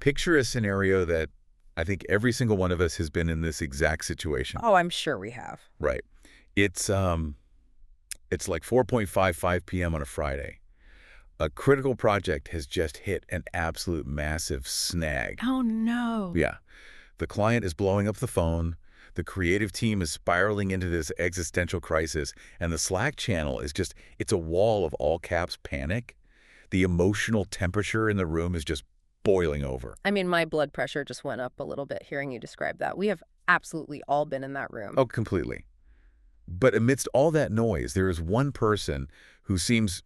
Picture a scenario that I think every single one of us has been in this exact situation. Oh, I'm sure we have. Right. It's like 4:55 p.m. on a Friday. A critical project has just hit an absolute massive snag. Oh, no. Yeah. The client is blowing up the phone, the creative team is spiraling into this existential crisis, and the Slack channel is it's a wall of all caps panic. The emotional temperature in the room is just boiling over. I mean, my blood pressure just went up a little bit hearing you describe that. We have absolutely all been in that room. Oh, completely. But amidst all that noise, there is one person who seems,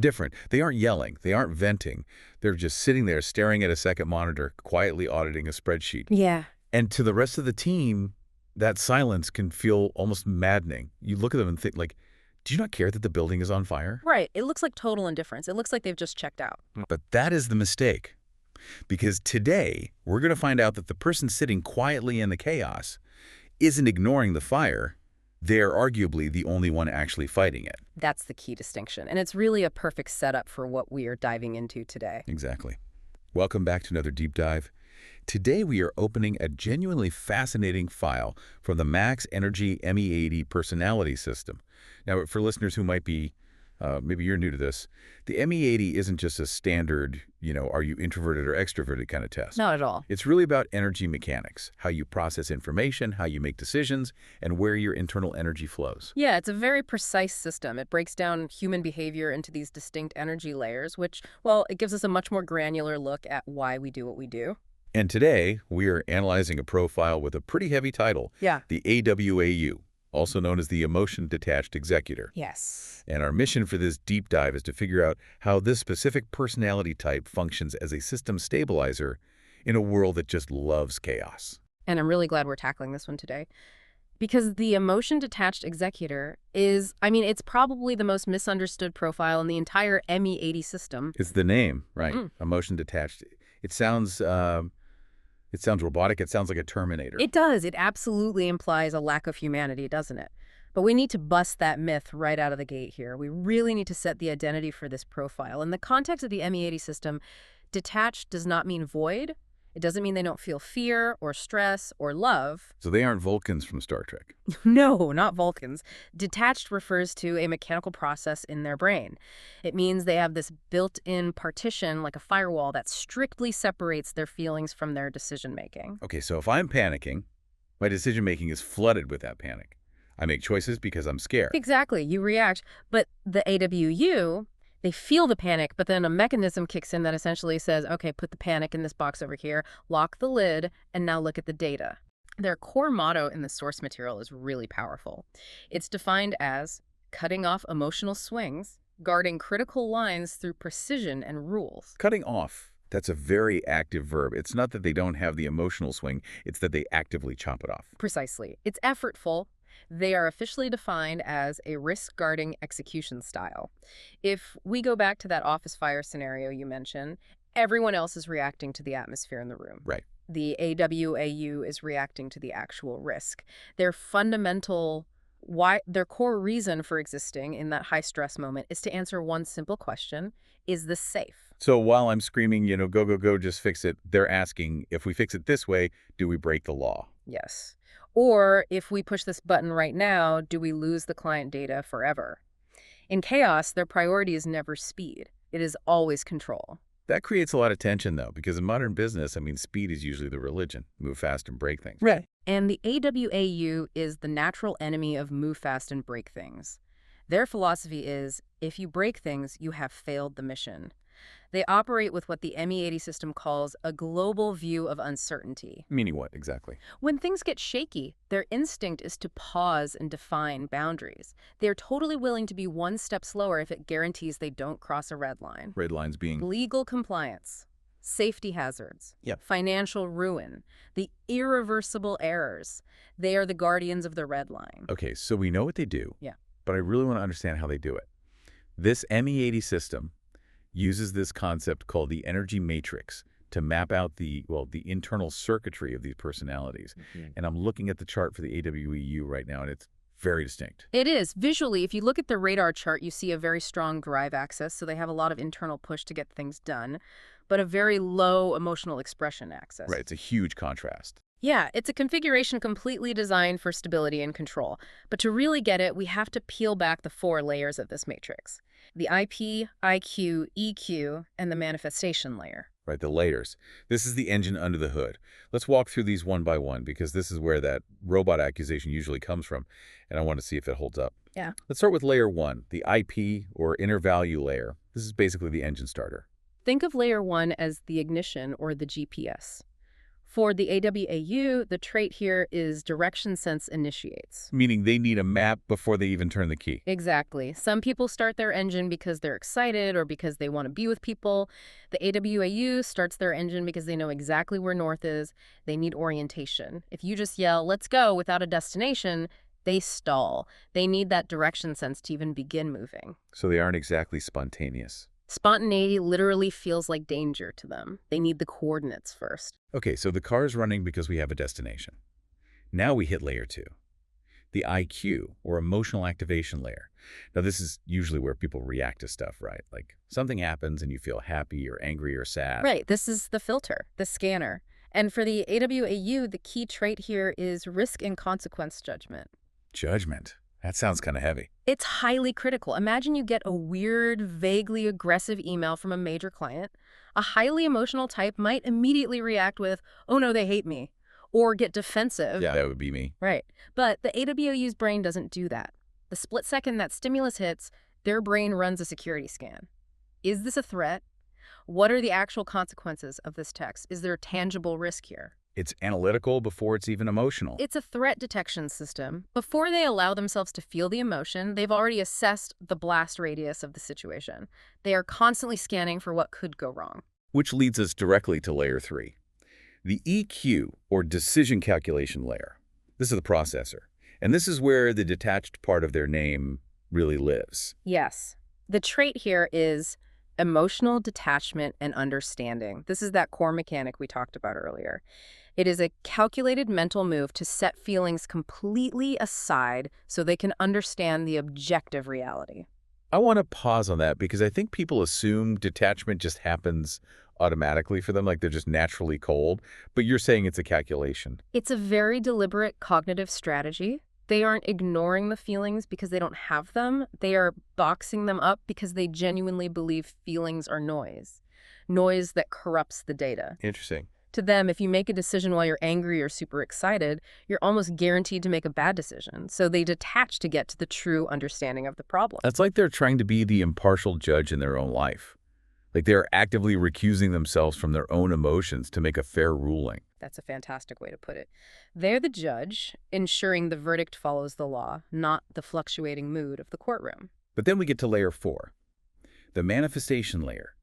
different. They aren't yelling. They aren't venting. They're just sitting there staring at a second monitor, quietly auditing a spreadsheet. Yeah. And to the rest of the team, that silence can feel almost maddening. You look at them and think, like, do you not care that the building is on fire? Right. It looks like total indifference. It looks like they've just checked out. But that is the mistake. Because today, we're going to find out that the person sitting quietly in the chaos isn't ignoring the fire. They're arguably the only one actually fighting it. That's the key distinction. And it's really a perfect setup for what we are diving into today. Exactly. Welcome back to another deep dive. Today we are opening a genuinely fascinating file from the Max Energy ME80 personality system. Now, for listeners who might be, maybe you're new to this, the ME80 isn't just a standard, are you introverted or extroverted kind of test. Not at all. It's really about energy mechanics, how you process information, how you make decisions, and where your internal energy flows. Yeah, it's a very precise system. It breaks down human behavior into these distinct energy layers, which, well, it gives us a much more granular look at why we do what we do. And today, we are analyzing a profile with a pretty heavy title, Yeah. the AWAU, also known as the Emotion Detached Executor. Yes. And our mission for this deep dive is to figure out how this specific personality type functions as a system stabilizer in a world that just loves chaos. And I'm really glad we're tackling this one today. Because the Emotion Detached Executor is, it's probably the most misunderstood profile in the entire ME80 system. It's the name, right? Emotion Detached. It sounds robotic. It sounds like a Terminator. It does. It absolutely implies a lack of humanity, doesn't it? But we need to bust that myth right out of the gate here. We really need to set the identity for this profile. In the context of the ME80 system, detached does not mean void. It doesn't mean they don't feel fear or stress or love. So they aren't Vulcans from Star Trek. No, not Vulcans. Detached refers to a mechanical process in their brain. It means they have this built-in partition, like a firewall, that strictly separates their feelings from their decision-making. Okay, so if I'm panicking, my decision-making is flooded with that panic. I make choices because I'm scared. Exactly. You react. But the AWU, they feel the panic, but then a mechanism kicks in that essentially says, okay, put the panic in this box over here, lock the lid, and now look at the data. Their core motto in the source material is really powerful. It's defined as cutting off emotional swings, guarding critical lines through precision and rules. Cutting off, that's a very active verb. It's not that they don't have the emotional swing, it's that they actively chop it off. Precisely. It's effortful. They are officially defined as a risk-guarding execution style. If we go back to that office fire scenario you mentioned, everyone else is reacting to the atmosphere in the room. Right. The AWAU is reacting to the actual risk. Their core reason for existing in that high-stress moment is to answer one simple question: is this safe? So while I'm screaming, go, go, go, just fix it, they're asking, if we fix it this way, do we break the law? Yes. Or if we push this button right now, do we lose the client data forever? In chaos, their priority is never speed. It is always control. That creates a lot of tension, though, because in modern business, speed is usually the religion. Move fast and break things. Right. And the AWAU is the natural enemy of move fast and break things. Their philosophy is, if you break things, you have failed the mission. They operate with what the ME80 system calls a global view of uncertainty. Meaning what, exactly? When things get shaky, their instinct is to pause and define boundaries. They're totally willing to be one step slower if it guarantees they don't cross a red line. Red lines being? Legal compliance, safety hazards, Yep. Financial ruin, the irreversible errors. They are the guardians of the red line. Okay, so we know what they do. Yeah. But I really want to understand how they do it. This ME80 system uses this concept called the energy matrix to map out the internal circuitry of these personalities. And I'm looking at the chart for the AWEU right now, and it's very distinct. It is. Visually, if you look at the radar chart, you see a very strong drive axis, so they have a lot of internal push to get things done. but a very low emotional expression axis. Right, it's a huge contrast. Yeah, it's a configuration completely designed for stability and control. But to really get it, we have to peel back the 4 layers of this matrix. The IP, IQ, EQ, and the manifestation layer. Right, the layers. This is the engine under the hood. Let's walk through these one by one because this is where that robot accusation usually comes from, and I want to see if it holds up. Yeah. Let's start with layer 1, the IP, or inner value layer. This is basically the engine starter. Think of layer 1 as the ignition or the GPS. For the AWAU, the trait here is direction sense initiates. Meaning they need a map before they even turn the key. Exactly. Some people start their engine because they're excited or because they want to be with people. The AWAU starts their engine because they know exactly where north is. They need orientation. If you just yell, "let's go," without a destination, they stall. They need that direction sense to even begin moving. So they aren't exactly spontaneous. Spontaneity literally feels like danger to them. They need the coordinates first. Okay, so the car is running because we have a destination. Now we hit layer 2, the IQ, or emotional activation layer. Now this is usually where people react to stuff, right? Like something happens and you feel happy or angry or sad. Right, this is the filter, the scanner. And for the AWAU, the key trait here is risk and consequence judgment. Judgment. That sounds kind of heavy. It's highly critical. Imagine you get a weird, vaguely aggressive email from a major client. A highly emotional type might immediately react with, "oh no, they hate me," or get defensive. Yeah, that would be me. Right. But the AWAU's brain doesn't do that. The split second that stimulus hits, their brain runs a security scan. Is this a threat? What are the actual consequences of this text? Is there a tangible risk here? It's analytical before it's even emotional. It's a threat detection system. Before they allow themselves to feel the emotion, they've already assessed the blast radius of the situation. They are constantly scanning for what could go wrong. Which leads us directly to layer 3, the EQ, or decision calculation layer. This is the processor. And this is where the detached part of their name really lives. Yes. The trait here is emotional detachment and understanding. This is that core mechanic we talked about earlier. It is a calculated mental move to set feelings completely aside so they can understand the objective reality. I want to pause on that because I think people assume detachment just happens automatically for them, like they're just naturally cold. But you're saying it's a calculation. It's a very deliberate cognitive strategy. They aren't ignoring the feelings because they don't have them. They are boxing them up because they genuinely believe feelings are noise. Noise that corrupts the data. Interesting. To them, if you make a decision while you're angry or super excited, you're almost guaranteed to make a bad decision. So they detach to get to the true understanding of the problem. That's like they're trying to be the impartial judge in their own life. Like they're actively recusing themselves from their own emotions to make a fair ruling. That's a fantastic way to put it. They're the judge, ensuring the verdict follows the law, not the fluctuating mood of the courtroom. But then we get to layer 4, the manifestation layer.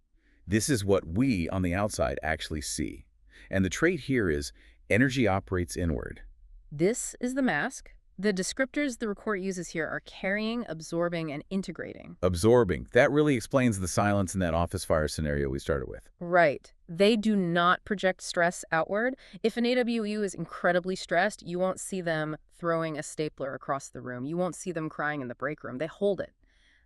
This is what we on the outside actually see. And the trait here is energy operates inward. This is the mask. The descriptors the report uses here are carrying, absorbing, and integrating. Absorbing. That really explains the silence in that office fire scenario we started with. Right. They do not project stress outward. If an AWU is incredibly stressed, you won't see them throwing a stapler across the room. You won't see them crying in the break room. They hold it.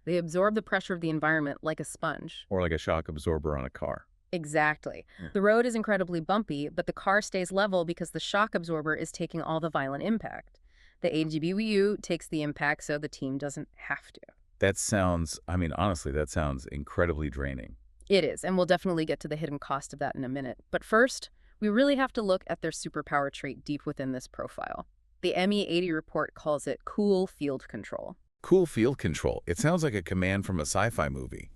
They absorb the pressure of the environment like a sponge. Or like a shock absorber on a car. Exactly. The road is incredibly bumpy, but the car stays level because the shock absorber is taking all the violent impact. The AWU takes the impact so the team doesn't have to. That sounds, honestly, that sounds incredibly draining. It is, and we'll definitely get to the hidden cost of that in a minute. But first, we really have to look at their superpower trait deep within this profile. The ME80 report calls it cool field control. Cool field control. It sounds like a command from a sci-fi movie.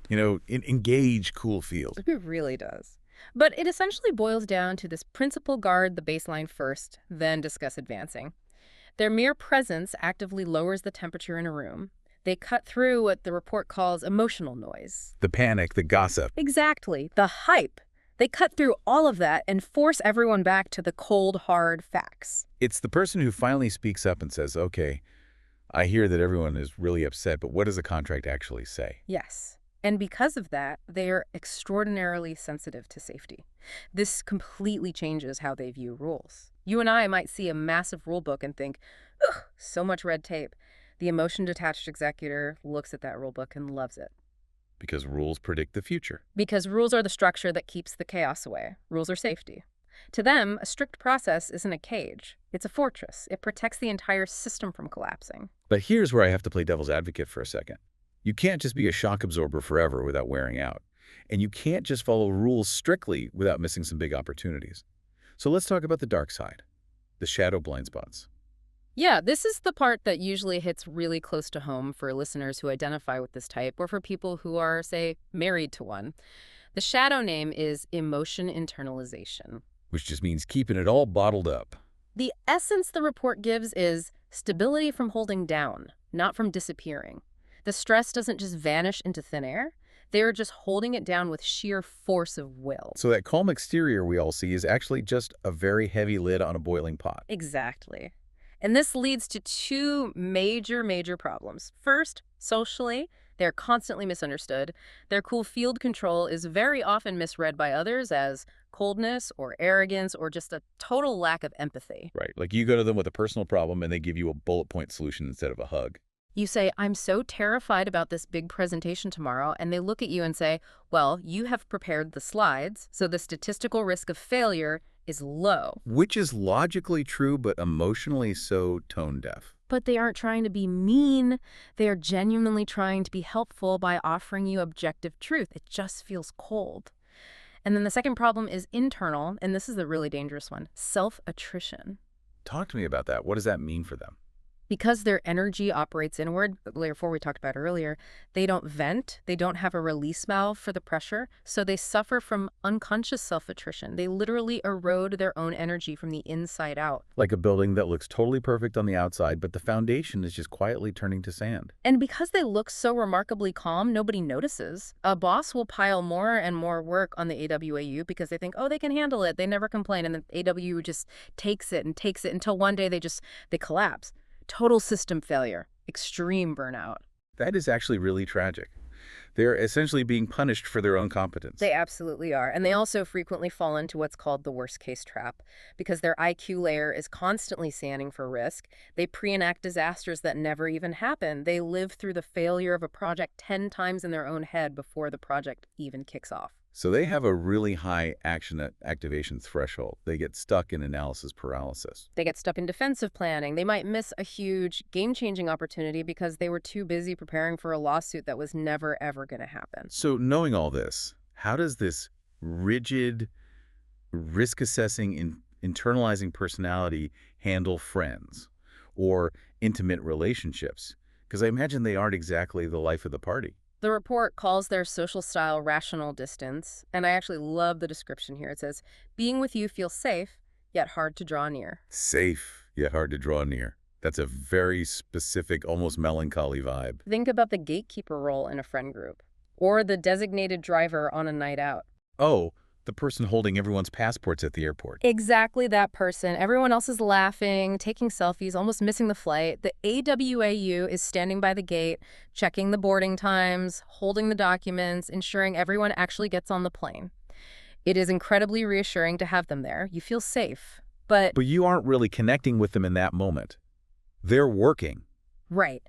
Engage cool field. It really does. But it essentially boils down to this principle: guard the baseline first, then discuss advancing. Their mere presence actively lowers the temperature in a room. They cut through what the report calls emotional noise. The panic, the gossip. Exactly. The hype. They cut through all of that and force everyone back to the cold, hard facts. It's the person who finally speaks up and says, okay, I hear that everyone is really upset, but what does the contract actually say? Yes. And because of that, they are extraordinarily sensitive to safety. This completely changes how they view rules. You and I might see a massive rule book and think, ugh, so much red tape. The emotion-detached executor looks at that rule book and loves it. Because rules predict the future. Because rules are the structure that keeps the chaos away. Rules are safety. To them, a strict process isn't a cage. It's a fortress. It protects the entire system from collapsing. But here's where I have to play devil's advocate for a second. You can't just be a shock absorber forever without wearing out. And you can't just follow rules strictly without missing some big opportunities. So let's talk about the dark side, the shadow blind spots. Yeah, this is the part that usually hits really close to home for listeners who identify with this type or for people who are, say, married to one. The shadow name is emotion internalization. Which just means keeping it all bottled up. The essence the report gives is stability from holding down, not from disappearing. The stress doesn't just vanish into thin air. They're just holding it down with sheer force of will. So that calm exterior we all see is actually just a very heavy lid on a boiling pot. Exactly. And this leads to two major problems. First, socially, they're constantly misunderstood. Their cool field control is very often misread by others as coldness or arrogance or just a total lack of empathy. Right, like you go to them with a personal problem and they give you a bullet point solution instead of a hug. You say, I'm so terrified about this big presentation tomorrow, and they look at you and say, well, you have prepared the slides, so the statistical risk of failure is low. Which is logically true, but emotionally so tone deaf. But they aren't trying to be mean. They are genuinely trying to be helpful by offering you objective truth. It just feels cold. And then the second problem is internal, and this is the really dangerous one, self-attrition. Talk to me about that. What does that mean for them? Because their energy operates inward, layer 4 we talked about earlier, they don't vent, they don't have a release valve for the pressure, so they suffer from unconscious self-attrition. They literally erode their own energy from the inside out. Like a building that looks totally perfect on the outside, but the foundation is just quietly turning to sand. And because they look so remarkably calm, nobody notices. A boss will pile more and more work on the AWAU because they think, oh, they can handle it. They never complain. And the AWAU just takes it until one day they collapse. Total system failure, extreme burnout. That is actually really tragic. They're essentially being punished for their own competence. They absolutely are. And they also frequently fall into what's called the worst case trap. Because their IQ layer is constantly scanning for risk, they pre-enact disasters that never even happen. They live through the failure of a project 10 times in their own head before the project even kicks off. So they have a really high action activation threshold. They get stuck in analysis paralysis. They get stuck in defensive planning. They might miss a huge game-changing opportunity because they were too busy preparing for a lawsuit that was never, ever going to happen. So knowing all this, how does this rigid, risk-assessing, internalizing personality handle friends or intimate relationships? Because I imagine they aren't exactly the life of the party. The report calls their social style rational distance, and I actually love the description here. It says, being with you feels safe, yet hard to draw near. Safe, yet hard to draw near. That's a very specific, almost melancholy vibe. Think about the gatekeeper role in a friend group, or the designated driver on a night out. Oh, the person holding everyone's passports at the airport. Exactly that person. Everyone else is laughing, taking selfies, almost missing the flight. The AWAU is standing by the gate, checking the boarding times, holding the documents, ensuring everyone actually gets on the plane. It is incredibly reassuring to have them there. You feel safe, but you aren't really connecting with them in that moment. They're working. Right.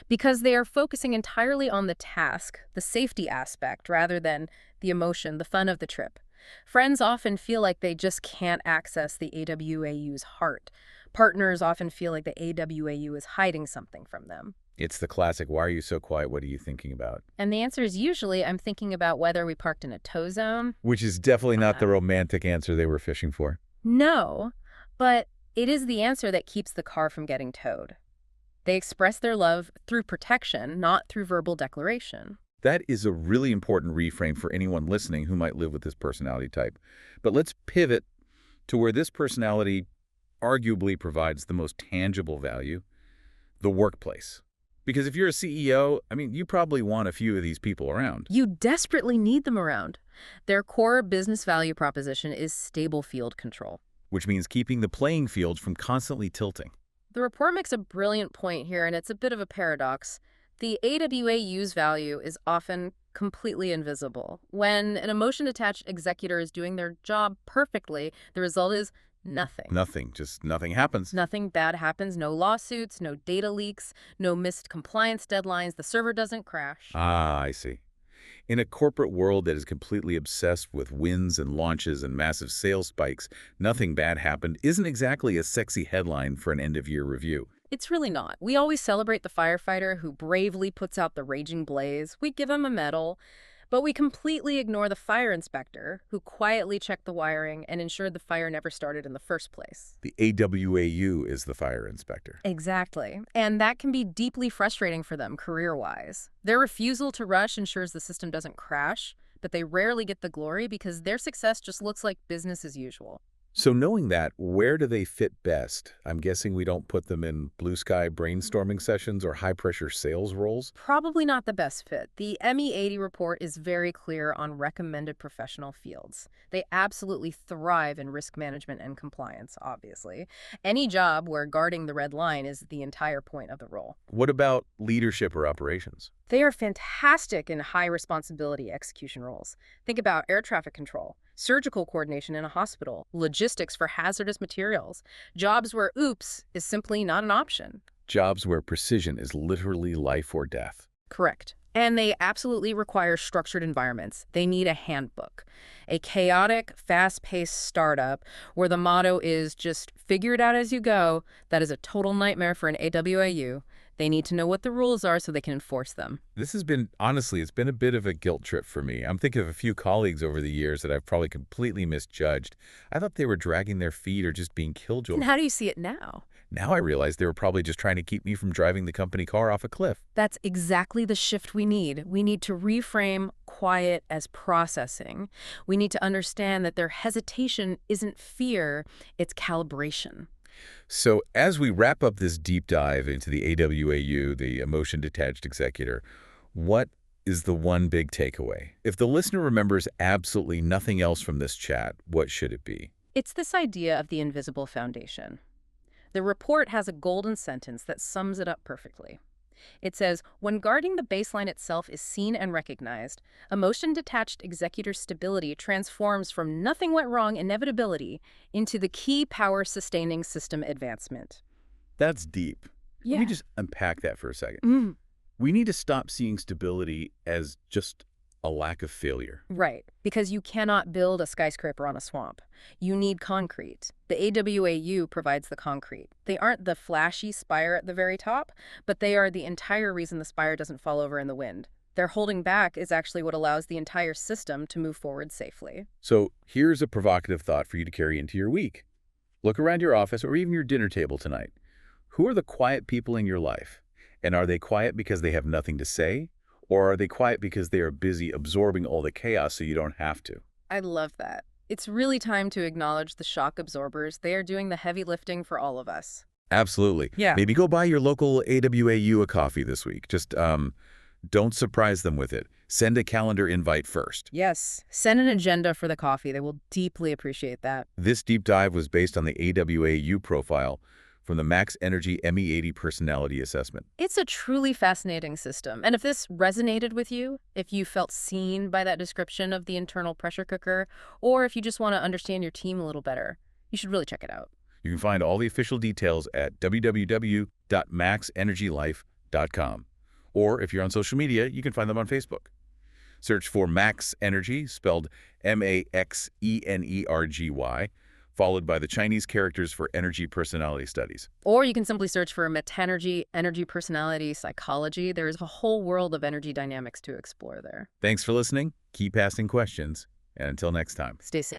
Because they are focusing entirely on the task, the safety aspect, rather than the emotion, the fun of the trip. Friends often feel like they just can't access the AWAU's heart. Partners often feel like the AWAU is hiding something from them. It's the classic, why are you so quiet? What are you thinking about? And the answer is usually, I'm thinking about whether we parked in a tow zone. Which is definitely not the romantic answer they were fishing for. No, but it is the answer that keeps the car from getting towed. They express their love through protection, not through verbal declaration. That is a really important reframe for anyone listening who might live with this personality type. But let's pivot to where this personality arguably provides the most tangible value, the workplace. Because if you're a CEO, you probably want a few of these people around. You desperately need them around. Their core business value proposition is stable field control. Which means keeping the playing field from constantly tilting. The report makes a brilliant point here, and it's a bit of a paradox. The AWAU's value is often completely invisible. When an emotion-detached executor is doing their job perfectly, the result is nothing. Nothing. Just nothing happens. Nothing bad happens. No lawsuits, no data leaks, no missed compliance deadlines. The server doesn't crash. Ah, I see. In a corporate world that is completely obsessed with wins and launches and massive sales spikes, nothing bad happened isn't exactly a sexy headline for an end-of-year review. It's really not. We always celebrate the firefighter who bravely puts out the raging blaze. We give him a medal. But we completely ignore the fire inspector who quietly checked the wiring and ensured the fire never started in the first place. The AWAU is the fire inspector. Exactly. And that can be deeply frustrating for them career-wise. Their refusal to rush ensures the system doesn't crash, but they rarely get the glory because their success just looks like business as usual. So knowing that, where do they fit best? I'm guessing we don't put them in blue sky brainstorming sessions or high-pressure sales roles? Probably not the best fit. The ME80 report is very clear on recommended professional fields. They absolutely thrive in risk management and compliance, obviously. Any job where guarding the red line is the entire point of the role. What about leadership or operations? They are fantastic in high-responsibility execution roles. Think about air traffic control, surgical coordination in a hospital, logistics for hazardous materials, jobs where oops is simply not an option. Jobs where precision is literally life or death. Correct. And they absolutely require structured environments. They need a handbook. A chaotic, fast-paced startup where the motto is just figure it out as you go, that is a total nightmare for an AWAU. They need to know what the rules are so they can enforce them. This has been, honestly, it's been a bit of a guilt trip for me. I'm thinking of a few colleagues over the years that I've probably completely misjudged. I thought they were dragging their feet or just being killjoy. And how do you see it now? Now I realize they were probably just trying to keep me from driving the company car off a cliff. That's exactly the shift we need. We need to reframe quiet as processing. We need to understand that their hesitation isn't fear, it's calibration. So as we wrap up this deep dive into the AWAU, the Emotion Detached Executor, what is the one big takeaway? If the listener remembers absolutely nothing else from this chat, what should it be? It's this idea of the invisible foundation. The report has a golden sentence that sums it up perfectly. It says, when guarding the baseline itself is seen and recognized, emotion-detached executor stability transforms from nothing went wrong inevitability into the key power-sustaining system advancement. That's deep. Yeah. Let me just unpack that for a second. Mm. We need to stop seeing stability as just a lack of failure. Right, because you cannot build a skyscraper on a swamp. You need concrete. The AWAU provides the concrete. They aren't the flashy spire at the very top, but they are the entire reason the spire doesn't fall over in the wind. Their holding back is actually what allows the entire system to move forward safely. So here's a provocative thought for you to carry into your week. Look around your office or even your dinner table tonight. Who are the quiet people in your life? And are they quiet because they have nothing to say? Or are they quiet because they are busy absorbing all the chaos so you don't have to? I love that. It's really time to acknowledge the shock absorbers. They are doing the heavy lifting for all of us. Absolutely. Yeah. Maybe go buy your local AWAU a coffee this week. Just don't surprise them with it. Send a calendar invite first. Yes. Send an agenda for the coffee. They will deeply appreciate that. This deep dive was based on the AWAU profile from the Max Energy ME80 personality assessment. It's a truly fascinating system. And if this resonated with you, if you felt seen by that description of the internal pressure cooker, or if you just want to understand your team a little better, you should really check it out. You can find all the official details at www.maxenergylife.com. Or if you're on social media, you can find them on Facebook. Search for Max Energy, spelled MAXENERGY, followed by the Chinese characters for energy personality studies. Or you can simply search for Metanergy, energy personality psychology. There's a whole world of energy dynamics to explore there. Thanks for listening. Keep asking questions. And until next time. Stay safe.